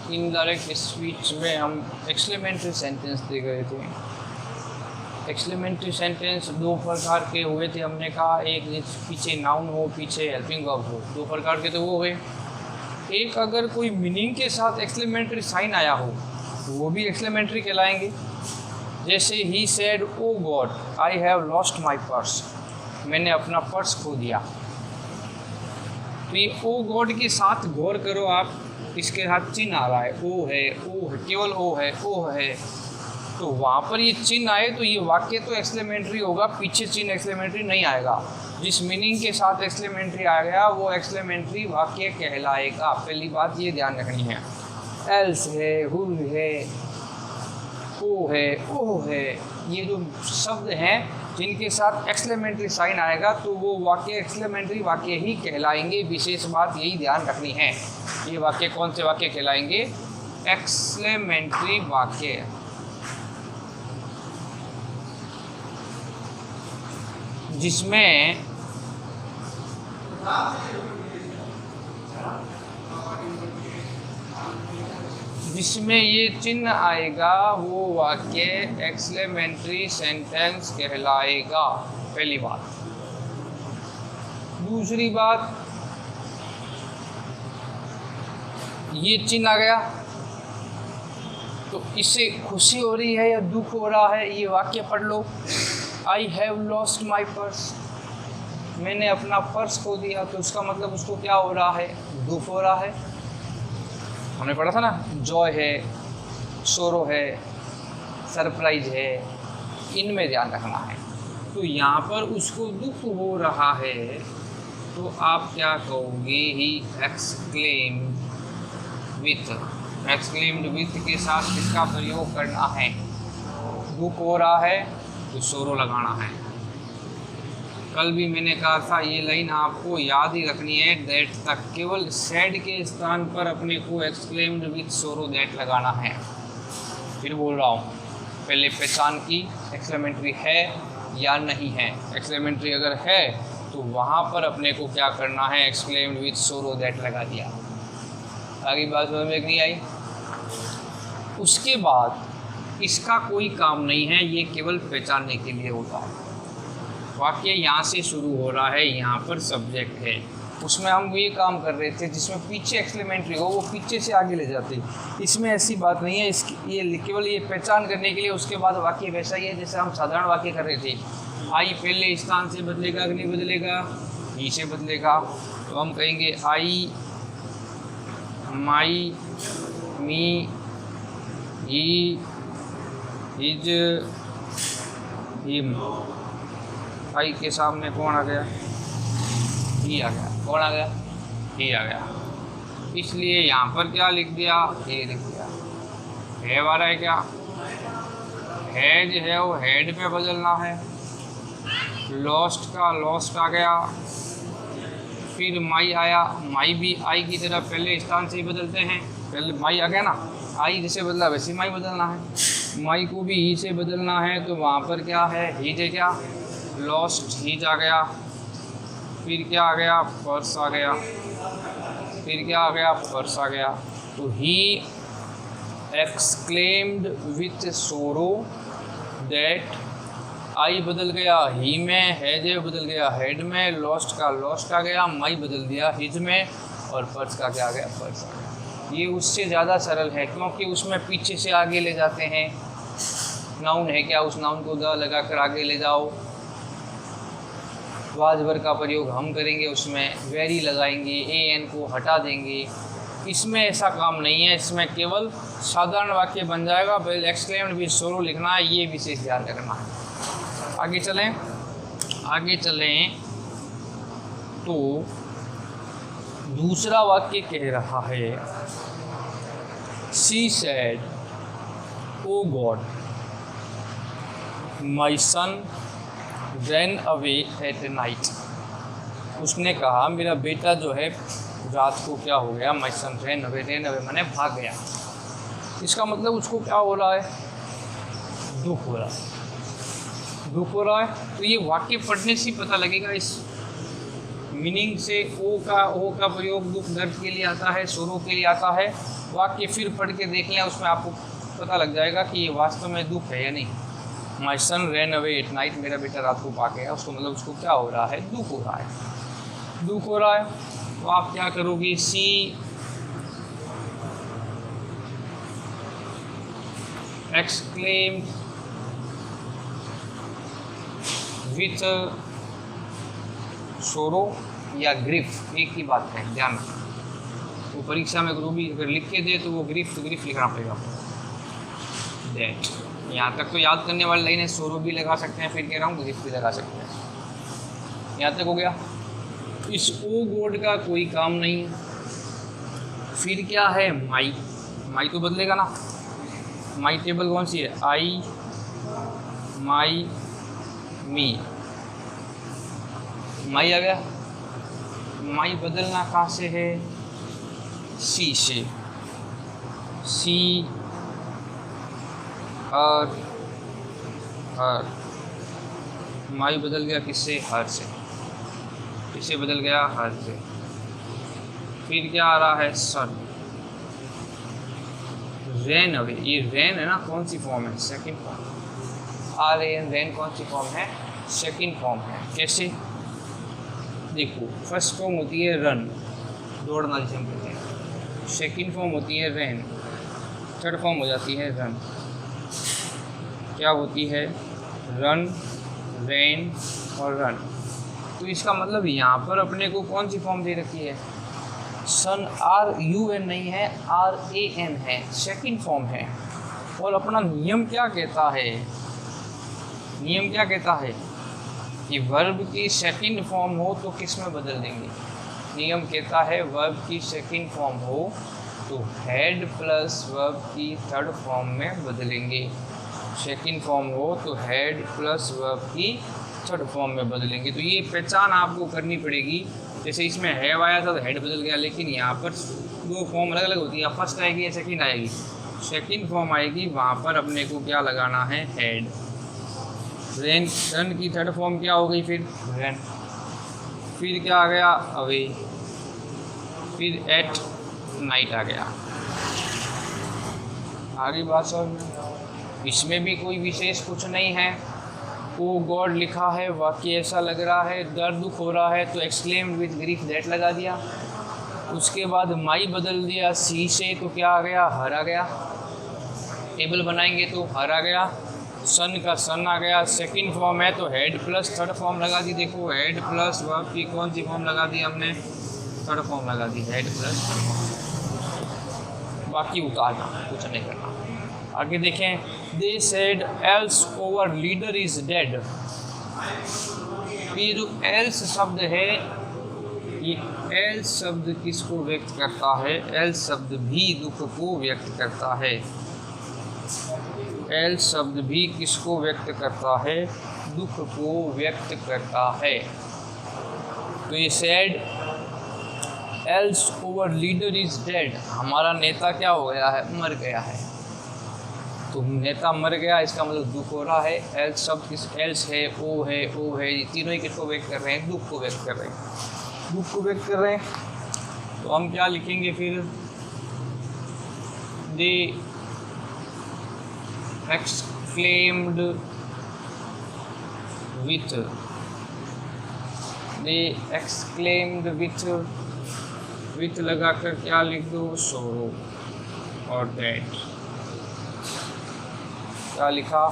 Indirect speech में हम exclamatory sentence देख रहे थे। एक्सक्लेमेटरी सेंटेंस दो प्रकार के हुए थे, हमने कहा एक पीछे नाउन हो, पीछे हेल्पिंग वर्ब हो, दो प्रकार के तो वो हुए। एक अगर कोई मीनिंग के साथ एक्सक्लेमेटरी साइन आया हो तो वो भी एक्सक्लेमेटरी कहलाएंगे। जैसे ही said O God I have lost my purse, मैंने अपना पर्स खो दिया। तो ये ओ गॉड के साथ गौर करो आप, इसके साथ चिन्ह आ रहा है, ओ है, केवल ओ है। तो वहाँ पर ये चिन्ह आए तो ये वाक्य तो एक्सक्लेमेटरी होगा, पीछे चिन्ह एक्सक्लेमेटरी नहीं आएगा। जिस मीनिंग के साथ एक्सक्लेमेटरी आ गया वो एक्सक्लेमेटरी वाक्य कहलाएगा। पहली बात ये ध्यान रखनी है। एल्स है, हु है, ओ है, ओ है, ये जो शब्द हैं जिनके साथ एक्सक्लेमेटरी साइन आएगा तो वो वाक्य एक्सक्लेमेटरी वाक्य ही कहलाएंगे। विशेष बात यही ध्यान रखनी है। ये वाक्य कौन से वाक्य कहलाएंगे? एक्सक्लेमेटरी वाक्य। जिसमें ये चिन्ह आएगा वो वाक्य एक्सक्लेमेटरी सेंटेंस कहलाएगा। पहली बात। दूसरी बात, ये चिन्ह आ गया तो इससे खुशी हो रही है या दुख हो रहा है, ये वाक्य पढ़ लो। I have lost my purse, मैंने अपना पर्स खो दिया, तो उसका मतलब उसको क्या हो रहा है? दुख हो रहा है। हमने पढ़ा था ना, जॉय है, सोरो है, सरप्राइज है, इनमें ध्यान रखना है। तो यहाँ पर उसको दुख हो रहा है तो आप क्या कहोगे? ही एक्सक्लेम्ड विथ के साथ किसका प्रयोग करना है? दुख हो रहा है तो सोरो लगाना है। कल भी मैंने कहा था ये लाइन आपको याद ही रखनी है, दैट तक। केवल सैड के स्थान पर अपने को एक्सक्लेम्ड विथ सोरो दैट लगाना है। फिर बोल रहा हूँ, पहले पहचान की एक्सक्लेमेटरी है या नहीं है। एक्सक्लेमेटरी अगर है तो वहाँ पर अपने को क्या करना है? एक्सक्लेम्ड विथ सोरो दैट लगा दिया। आगे बात समझ में नहीं आई? उसके बाद इसका कोई काम नहीं है, ये केवल पहचानने के लिए होता है। वाक्य यहाँ से शुरू हो रहा है, यहाँ पर सब्जेक्ट है, उसमें हम ये काम कर रहे थे जिसमें पीछे एक्सक्लेमेटरी हो वो पीछे से आगे ले जाते। इसमें ऐसी बात नहीं है, ये केवल ये पहचान करने के लिए। उसके बाद वाक्य वैसा ही है जैसे हम साधारण वाक्य कर रहे थे। आई पहले स्थान से बदलेगा कि नहीं बदलेगा? ही से बदलेगा। तो हम कहेंगे आई, माई, मी, ही, हिज, हिम। आई के सामने कौन आ गया? ही आ गया। कौन आ गया? ही आ गया। इसलिए यहाँ पर क्या लिख दिया? ये लिख दिया। है वाला है क्या? हैज है वो हेड पे बदलना है। लॉस्ट का लॉस्ट आ गया। फिर माई आया, माई भी आई की तरह पहले स्थान से ही बदलते हैं। पहले माई आ गया ना, आई जैसे बदला वैसे माई बदलना है। माई को भी ही से बदलना है तो वहाँ पर क्या है? हीज है क्या? लॉस्ट हीज आ गया। फिर क्या आ गया? पर्स आ गया। फिर क्या आ गया? पर्स आ गया। तो he exclaimed with sorrow that. आई बदल गया ही में, हैज बदल गया हेड में, लॉस्ट का लॉस्ट आ गया, माई बदल दिया हिज में, और पर्स का क्या आ गया? पर्स आ गया। ये उससे ज़्यादा सरल है क्योंकि उसमें पीछे से आगे ले जाते हैं। नाउन है क्या? उस नाउन को द लगा कर आगे ले जाओ। वाजवर का प्रयोग हम करेंगे, उसमें वेरी लगाएंगे, ए एन को हटा देंगे। इसमें ऐसा काम नहीं है, इसमें केवल साधारण वाक्य बन जाएगा। पहले एक्सक्लेम्ड विथ सोरो लिखना है, ये विशेष ध्यान रखना है। आगे चलें तो दूसरा वाक्य कह रहा है, she said O God my son ran away at night. उसने कहा मेरा बेटा जो है रात को क्या हो गया? माई सन रैन अवे मैंने भाग गया। इसका मतलब उसको क्या हो रहा है? दुख हो रहा है। दुख हो रहा है तो ये वाक्य पढ़ने से पता लगेगा। इस मीनिंग से ओ का प्रयोग दुख दर्द के लिए आता है, सोरो के लिए आता है, वाक्य फिर पढ़ के देख लें, उसमें आपको पता लग जाएगा कि ये वास्तव में दुख है या नहीं। माई son ran away at night, मेरा बेटा रात को भाग गया, उसको मतलब उसको क्या हो रहा है, दुख हो रहा है, दुख हो रहा है। तो आप क्या करोगे, सी exclaimed with sorrow या ग्रिफ, एक ही बात है, ध्यान रखना। वो परीक्षा में गुरु भी अगर लिख के दे तो वो ग्रिफ तो ग्रिफ लिखना पड़ेगा। दैट, यहाँ तक तो याद करने वाली लाइन है, सोरो भी लगा सकते हैं, फिर कह रहा हूँ ग्रिफ भी लगा सकते हैं। यहाँ तक हो गया। इस ओ गॉड का कोई काम नहीं है। फिर क्या है, माई, माई तो बदलेगा ना। माई टेबल कौन सी है, आई, माई, मी, माई आ गया। माई बदलना कहाँ से है, सी से, सी, हर, माई बदल गया किससे, हर से, किससे बदल गया, हर से। फिर क्या आ रहा है, सन, रैन अवे, ये रैन है ना, कौन सी फॉर्म है, सेकंड फॉर्म। आर एन, रैन कौन सी फॉर्म है, सेकंड फॉर्म है। कैसे, देखो, फर्स्ट फॉर्म होती है रन, दौड़ना जिसे हम कहते हैं। सेकंड फॉर्म होती है रैन, थर्ड फॉर्म हो जाती है रन। क्या होती है, रन, रैन और रन। तो इसका मतलब यहाँ पर अपने को कौन सी फॉर्म दे रखी है, सन, आर यू एन नहीं है, आर ए एन है, सेकंड फॉर्म है। और अपना नियम क्या कहता है, नियम क्या कहता है कि वर्ब की सेकंड फॉर्म हो तो किस में बदल देंगे। नियम कहता है वर्ब की सेकंड फॉर्म हो तो हैड प्लस वर्ब की थर्ड फॉर्म में बदलेंगे। सेकंड फॉर्म हो तो हैड प्लस वर्ब की थर्ड फॉर्म में बदलेंगे। तो ये पहचान आपको करनी पड़ेगी। जैसे इसमें हैव आया था तो हेड बदल गया, लेकिन यहाँ पर दो फॉर्म अलग अलग होती है, फर्स्ट आएगी या सेकंड आएगी, सेकंड फॉर्म आएगी, वहाँ पर अपने को क्या लगाना है, हेड। रैन, रन की थर्ड फॉर्म क्या हो गई, फिर रैन। फिर क्या आ गया, अवे। फिर एट नाइट आ गया। आगे बात समझ में, इसमें भी कोई विशेष कुछ नहीं है। ओ गॉड लिखा है, वाक्य ऐसा लग रहा है, दर्द दुख हो रहा है तो एक्सक्लेम्ड विद ग्रीफ दैट लगा दिया। उसके बाद माई बदल दिया सी से, तो क्या आ गया, हर आ गया। टेबल बनाएंगे तो हर आ गया। सन का सन आ गया, सेकंड फॉर्म है तो हेड प्लस थर्ड फॉर्म लगा दी। देखो हेड प्लस वर्ब की कौन सी फॉर्म लगा दी हमने, थर्ड फॉर्म लगा दी, हेड प्लस। बाकी उतारना, कुछ नहीं करना। आगे देखें, they said else over leader is dead. ये जो एल्स शब्द है, ये एल्स शब्द किसको व्यक्त करता है, एल्स शब्द भी दुख को व्यक्त करता है। एल्स शब्द भी किसको व्यक्त करता है, दुख को व्यक्त करता है। तो ये said else over leader is dead, हमारा नेता क्या हो गया है, मर गया है। तो नेता मर गया, इसका मतलब दुख हो रहा है। एल्स शब्द किस, एल्स है, ओ है, ओ है, ये तीनों ही किसको व्यक्त कर रहे हैं, दुख को व्यक्त कर रहे हैं, दुख को व्यक्त कर रहे हैं। तो हम क्या लिखेंगे फिर, they exclaimed with, they exclaimed with लगाकर क्या लिख दो, सोरो और दैट। क्या लिखा,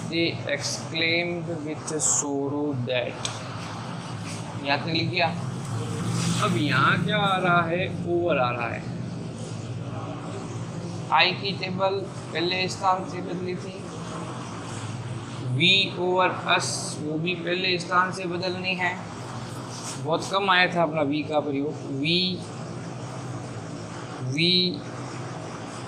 they exclaimed with sorrow that, यहाँ तक लिख गया। अब यहाँ क्या आ रहा है, ओवर आ रहा है। आई की टेबल पहले स्थान से बदली थी, वी ओवर अस वो भी पहले स्थान से बदलनी है। बहुत कम आया था अपना वी का प्रयोग, वी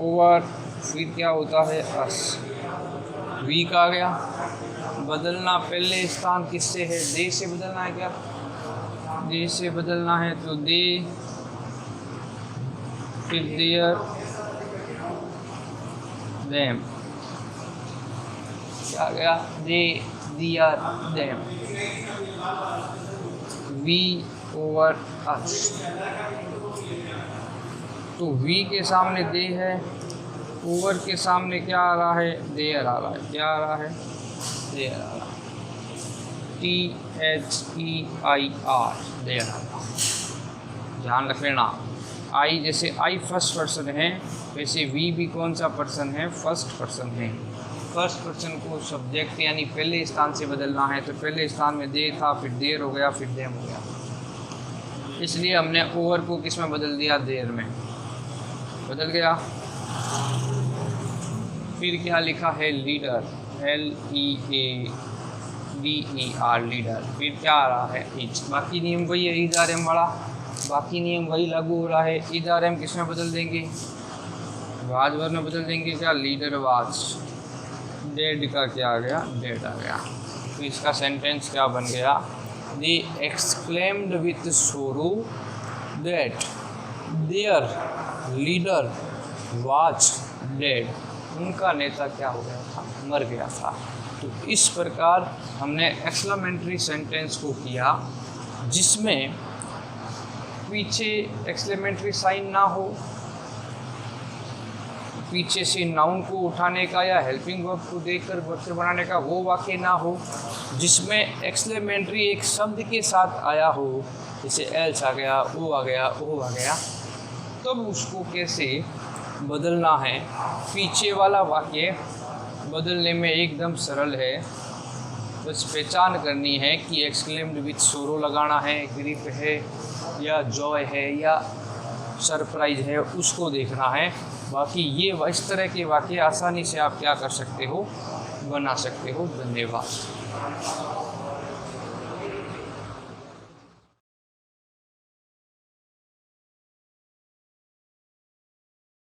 ओवर, फिर क्या होता है, अस, वी का आ गया। बदलना पहले स्थान किससे है, दे से बदलना है। क्या दे से बदलना है, तो दे, फिर देयर, देम, क्या गया, दे, दियर, देम, वी ओवर अस। तो वी के सामने दे है, ओवर के सामने क्या आ रहा है, देयर आ रहा है। क्या आ रहा है, देयर आ रहा है। THEIR, देयर आ रहा है। ध्यान रख लेना, आई जैसे आई फर्स्ट पर्सन है, वैसे वी भी कौन सा पर्सन है, फर्स्ट पर्सन है। फर्स्ट पर्सन को सब्जेक्ट यानी पहले स्थान से बदलना है, तो पहले स्थान में दे था, फिर देर हो गया, फिर देम हो गया। इसलिए हमने ओवर को किस में बदल दिया, देर में बदल गया। फिर क्या लिखा है, लीडर, LEADER, लीडर। फिर क्या आ रहा है, इच। बाकी नियम वही है, इज आर एम वाला, बाकी नियम वही लागू हो रहा है। इज आर एम किस में बदल देंगे, वाज वर्ब में बदल देंगे। क्या, लीडर वाज। डेड का क्या आ गया, डेड आ गया। तो इसका सेंटेंस क्या बन गया, दे exclaimed with sorrow that there leader was dead. उनका नेता क्या हो गया था, मर गया था। तो इस प्रकार हमने एक्सक्लेमेटरी सेंटेंस को किया, जिसमें पीछे एक्सक्लेमेटरी साइन ना हो, पीछे से नाउन को उठाने का या हेल्पिंग वर्ब को देखकर वर्ब से बनाने का वो वाक्य ना हो, जिसमें एक्सक्लेमेटरी एक शब्द के साथ आया हो, जैसे एल्स आ गया, ओ आ गया, ओ आ गया। तब उसको कैसे बदलना है, पीछे वाला वाक्य बदलने में एकदम सरल है। बस पहचान करनी है कि एक्सक्लेम्ड विथ सोरो लगाना है, ग्रीफ है या जॉय है या सरप्राइज है, उसको देखना है। बाकी ये इस तरह के वाक्य आसानी से आप क्या कर सकते हो, बना सकते हो। धन्यवाद।